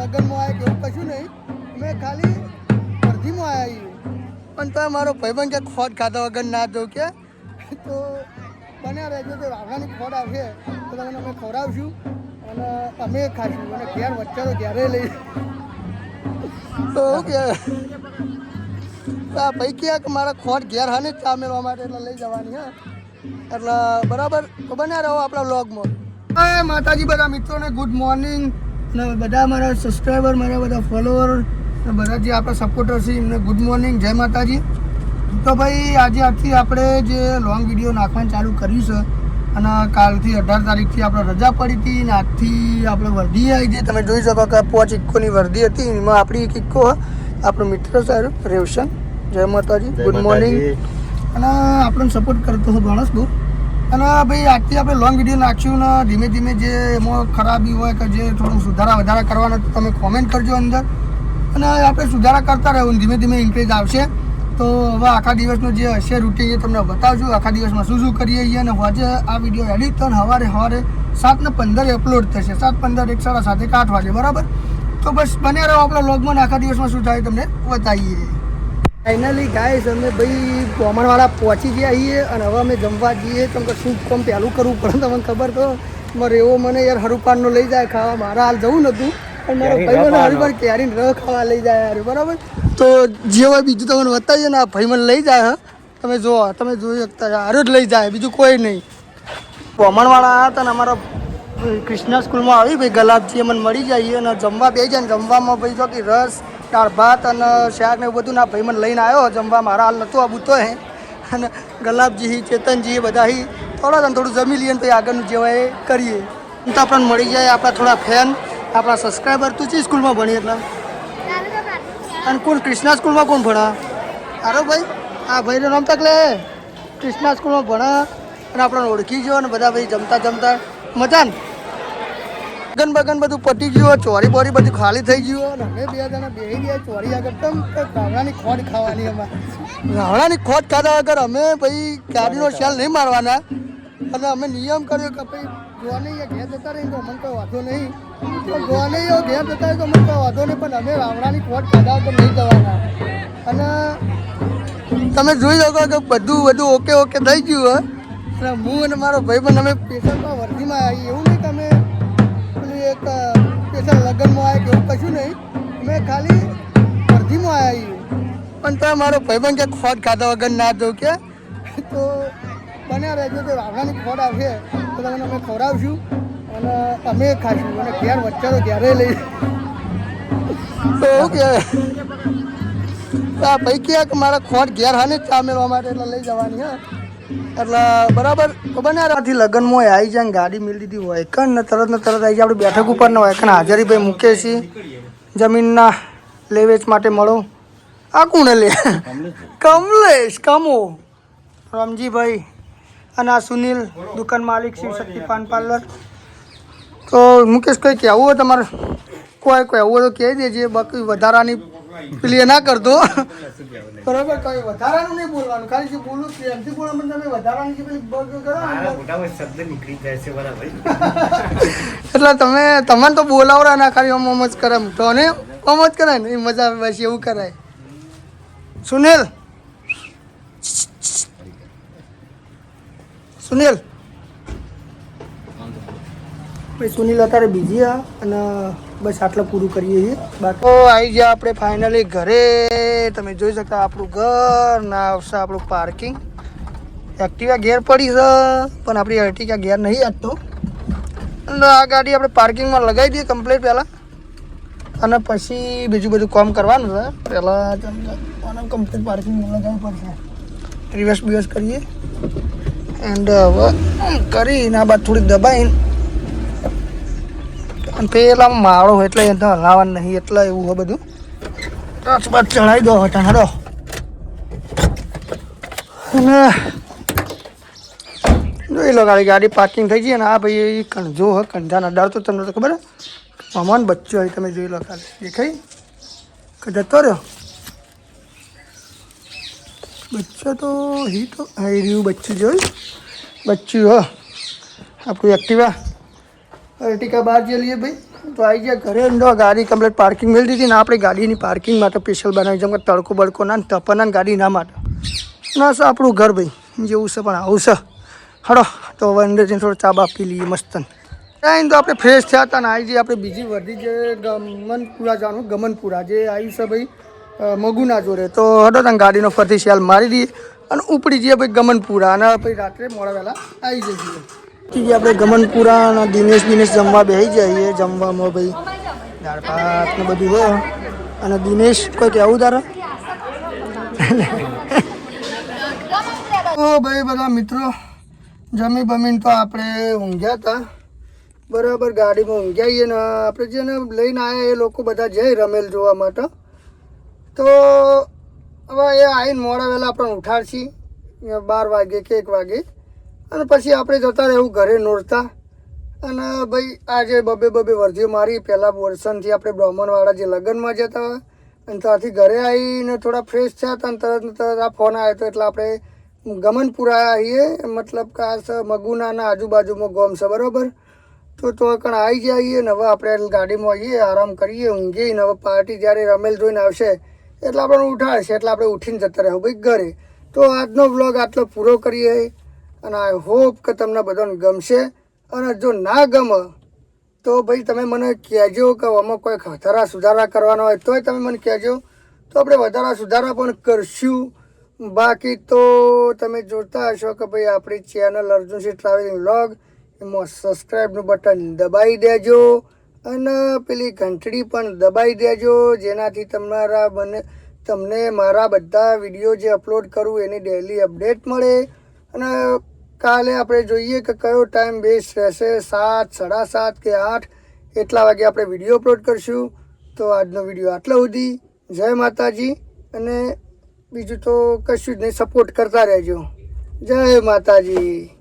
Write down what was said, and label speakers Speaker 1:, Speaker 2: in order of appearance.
Speaker 1: લગ્નમાં આવ્યા કે એવું કશું નહીં, અમે ખાલી અડધીમાં આવ્યા પણ તો મારો ભાઈબંધ કે ખોટ ખાધા વગર ના જવું કે તો બન્યા રહેજો. તો રાવણાની ખોટ આવશે તો તમને અમે ખવડાવશું અને અમે ખાઈશું અને ઘેર વચ્ચે તો ઘેરે લઈ તો કે ભાઈ કે મારા ખોટ ઘેર હા ને ચા મેળવા માટે એટલે લઈ જવાની હા એટલે બરાબર તો બન્યા રહો આપણા વ્લોગમાં. હા માતાજી બધા મિત્રોને ગુડ મોર્નિંગ ને બધા મારા સબસ્ક્રાઈબર મારા બધા ફોલોવર બધા જે આપણા સપોર્ટર છે એમને ગુડ મોર્નિંગ, જય માતાજી. તો ભાઈ આજે આજથી આપણે જે લોંગ વિડીયો નાખવાનું ચાલુ કર્યું છે અને કાલથી 18 તારીખથી આપણે રજા પડી હતી ને આજથી આપણે વર્ધી આવી છે. તમે જોઈ શકો કે 5 ઇક્કોની વર્ધી હતી એમાં આપણી એક ઇક્કો આપણો મિત્ર સર રેવશન, જય માતાજી, ગુડ મોર્નિંગ. અને આપણને સપોર્ટ કરતો હોય માણસ બહુ. અને ભાઈ આજથી આપણે લોંગ વિડીયો નાખ્યું ને ધીમે ધીમે જે એમાં ખરાબી હોય કે જે થોડું સુધારા વધારા કરવાના તમે કોમેન્ટ કરજો અંદર અને આપણે સુધારા કરતા રહેવું ધીમે ધીમે ઇન્ક્રીઝ આવશે. તો હવે આખા દિવસનો જે હશે રૂટીન એ તમને બતાવશું આખા દિવસમાં શું શું કરીએ છીએ અને આજે આ વિડીયો એડિટ થઈને સવારે 7:15 અપલોડ થશે. 7:15 એક 7:30 8 વાગે બરાબર. તો બસ બન્યા રહો આપણા વ્લોગમાં આખા દિવસમાં શું થાય તમને બતાવીએ. ફાઇનલી ગાઈસ અમે ભાઈ કોમણવાળા પહોંચી ગયા છીએ અને હવે અમે જમવા જઈએ. કેમ કે શું કામ પહેલું કરવું પડે તમને ખબર તો મારે એવો મને યાર હરુપાનનો લઈ જાય ખાવા. મારા હાલ જવું નહોતું પણ મારો ભાઈ મને હરુપાન કેરીને રહ ખાવા લઈ જાય યાર બરાબર. તો જે હોય બીજું તમને બતાવીએ ને આ ભાઈ મને લઈ જાય. તમે જો તમે જોઈ શકતા હારો જ લઈ જાય બીજું કોઈ નહીં. કોમણવાળા હતા ને અમારા કૃષ્ણા સ્કૂલમાં આવી ભાઈ ગલાબજી મને મળી જાય અને જમવા બે જાય ને જમવામાં ભાઈ જો કે રસ દાળ ભાત અને શાક ને એવું બધું ના ભાઈ મને લઈને આવ્યો જમવા. મારા હાલ નહોતું આવું તો હે અને ગલાબજી ચેતનજી બધા થોડું જમી લઈએ ને પછી આગળનું જે હોય એ કરીએ. તો આપણને મળી જાય આપણા થોડા ફેન આપણા સબસ્ક્રાઈબર. તું ચી સ્કૂલમાં ભણી એટલે અને કોણ કૃષ્ણા સ્કૂલમાં કોણ ભણા? હારો ભાઈ હા ભાઈનું નામ તક લે કૃષ્ણા સ્કૂલમાં ભણા અને આપણને ઓળખી ગયો ને બધા ભાઈ જમતા જમતા મજા ને ગન બગન બધું પટી ગયું, ચોરી બોરી બધું ખાલી થઈ ગયું અને અમે બે જણા બેસી ગયા ચોરી આગળ. તમ રાવણાની ખોટ ખાવાની અમારે રાવણાની ખોટ ખાધા વગર અમે ભાઈ ગાડીનો શેલ નહીં મારવાના અને અમે નિયમ કર્યો કે ભાઈ જોવા નહીં ઘેર જતા રહીને તો અમને કોઈ વાંધો નહીં પણ જોવા નહીં ઘેર જતા રહે તો અમને કોઈ વાંધો નહીં પણ અમે રાવણાની ખોટ ખાધા વગર નહીં જવાના. અને તમે જોઈ શકો કે બધું ઓકે થઈ ગયું અને હું અને મારો ભાઈ પણ અમે પેશન્ટમાં વર્ધીમાં આવી. એવું નહીં કે અમે એક સ્પેશિયલ લગ્નમાં આવ્યા કે એવું કશું નહીં, અમે ખાલી વર્ધીમાં આવ્યા પણ તો મારો ભાઈબંધ કે ખોટ ખાધા વગર ના જવું કે તો બન્યા રહેજો. તો રાવણાની ખોટ આવશે તો તમને અમે ખવડાવશું અને અમે ખાઈશું અને ઘેર વચ્ચે તો ઘેરે લઈ તો એવું કે ભાઈ કે મારા ખોટ ઘેર હા ને ચા મેળવા માટે એટલે લઈ જવાની હા એટલે બરાબર. તો બનારાથી લગ્નમાં આવી જાય ગાડી મિલ દીધી હોય કણ ને તરત આવી જાય આપણે બેઠક ઉપર ને હોય કણ હાજરીભાઈ મૂકે છે જમીનના લે વેચ માટે મળો. આ કોણે લે? કમલેશ કમો રામજીભાઈ અને આ સુનિલ દુકાન માલિક શિવશક્તિ પાન પાર્લર. તો મુકેશ કંઈ કહેવું હોય તમારે? કોઈ કહેવું હોય તો કહી દેજે બાકી વધારાની પેલી ના કરતો બરાબર. કઈ વધારાનું નહીં બોલવાનું ખાલી જે બોલું એમથી બોલો પણ તમે વધારાની જે પેલી કરો શબ્દ નીકળી જાય છે બરાબર. એટલે તમને તો બોલાવરા ના ખાલી આમ જ કરે તો ને આમ જ કરાય ને એ મજા આવે બસ એવું કરાય. સુનિલ ભાઈ સુનિલ અત્યારે બીજી અને બસ આટલું પૂરું કરીએ છીએ. બાકી આવી ગયા આપણે ફાઇનલી ઘરે. તમે જોઈ શકતા આપણું ઘર ના આવશે આપણું પાર્કિંગ. એક્ટિવા ઘેર પડી છે પણ આપણી એર્ટિગા ઘેર નહીં આપતો એટલે આ ગાડી આપણે પાર્કિંગમાં લગાવી દઈએ કમ્પ્લીટ પહેલાં અને પછી બીજું બધું કામ કરવાનું છે. પહેલાં કમ્પ્લીટ પાર્કિંગમાં લગાવવું પડશે. રિવર્સ બિવર્સ કરીએ એન્ડ હવે કરીને આ બાદ થોડીક દબાઈને અને પેલા માળો એટલે એને હલાવવાનું નહીં એટલે એવું હોય બધું. ટચ બાદ ચડાવી દો હટા હડો અને જોઈ લો ગાડી પાર્કિંગ થઈ ગઈ. અને આ ભાઈ કણજો હ કંજાના અડાડતો તમને તો ખબર મામાનો બચ્ચો હોય તમે જોઈ લો ખાલી દેખાય કે જતો રહ્યો બચ્ચો તો રહ્યું બચ્ચું જોયું બચ્ચું હ આપણું એક્ટિવા અર્ટિકા બહાર જઈ લઈએ ભાઈ. તો આવી ગયા ઘરે અંદર ગાડી કમ્પ્લીટ પાર્કિંગ મેળવી દીધી ને આપણે ગાડીની પાર્કિંગ માટે સ્પેશિયલ બનાવી જેમ કે તડકો બડકો ના તપના ગાડી ના માટે ના સર આપણું ઘર ભાઈ જેવું છે પણ આવું છે. હડો તો હવે અંદર જઈને થોડો ચા બા પી લઈએ મસ્ત. ત્યાં તો આપણે ફ્રેશ થયા હતા ને આવી જઈએ આપણે બીજી વર્ધી જે ગમનપુરા જવાનું ગમનપુરા જે આવી છે ભાઈ મગુના જોડે. તો હડો ત્યાં ગાડીનો ફરતી શિયાલ મારી દઈએ અને ઉપડી જઈએ ભાઈ ગમનપુરા અને પછી રાત્રે મોડા વહેલા આવી જઈએ. આપણે ગમનપુરા અને દિનેશ જમવા બેસી જઈએ. જમવામાં ભાઈ દાળ ભાત ને બધું હોય. અને દિનેશ કોઈ કહેવું તારે તો ભાઈ બધા મિત્રો જમી બમીને તો આપણે ઊંઘ્યા હતા બરાબર. ગાડીમાં ઊંઘ્યા ને આપણે જેને લઈને આવ્યા એ લોકો બધા જઈ રમેલ જોવા માટે. તો હવે એ આવીને મોડા વહેલા આપણને ઉઠાડશી 12 વાગે કે 1 વાગે અને પછી આપણે જતા રહેવું ઘરે નોરતા. અને ભાઈ આજે બબે વર્ધીઓ મારી પહેલાં વર્ષનથી આપણે બ્રાહ્મણવાળા જે લગ્નમાં જતા હોય અને ત્યાંથી ઘરે આવીને થોડા ફ્રેશ થયા હતા અને તરત આ ફોન આવ્યો હતો એટલે આપણે ગમનપુરા આવીએ મતલબ કે આ મગુનાના આજુબાજુમાં ગોમ છે બરાબર. તો કણ આવી જઈએ ને હવે આપણે ગાડીમાં આવીએ આરામ કરીએ ઊંઘીએ ને હવે પાર્ટી જ્યારે રમેલ જોઈને આવશે એટલે આપણને ઉઠાડશે એટલે આપણે ઉઠીને જતા રહેવું ભાઈ ઘરે. તો આજનો વ્લોગ આટલો પૂરો કરીએ અને આઈ હોપ કે તમને બધાને ગમશે. અને જો ના ગમે તો ભાઈ તમે મને કહેજો કે આમાં કોઈ વધારા સુધારા કરવાના હોય તોય તમે મને કહેજો તો આપણે વધારા સુધારા પણ કરશું. બાકી તો તમે જોતા હશો કે ભાઈ આપણી ચેનલ અર્જુનસિંહ ટ્રાવેલિંગ વ્લોગ એમાં સબસ્ક્રાઈબનું બટન દબાવી દેજો અને પેલી ઘંટડી પણ દબાવી દેજો જેનાથી તમને મારા બધા વિડીયો જે અપલોડ કરું એની ડેલી અપડેટ મળે. અને કાલે આપણે જોઈએ કે કયો ટાઈમ બેસ્ટ રહેશે 7, 7:30 કે 8 એટલા વાગે આપણે વિડીયો અપલોડ કરશું. તો આજનો વિડીયો આટલા સુધી. જય માતાજી અને બીજું તો કશું જ નહીં સપોર્ટ કરતા રહેજો. જય માતાજી.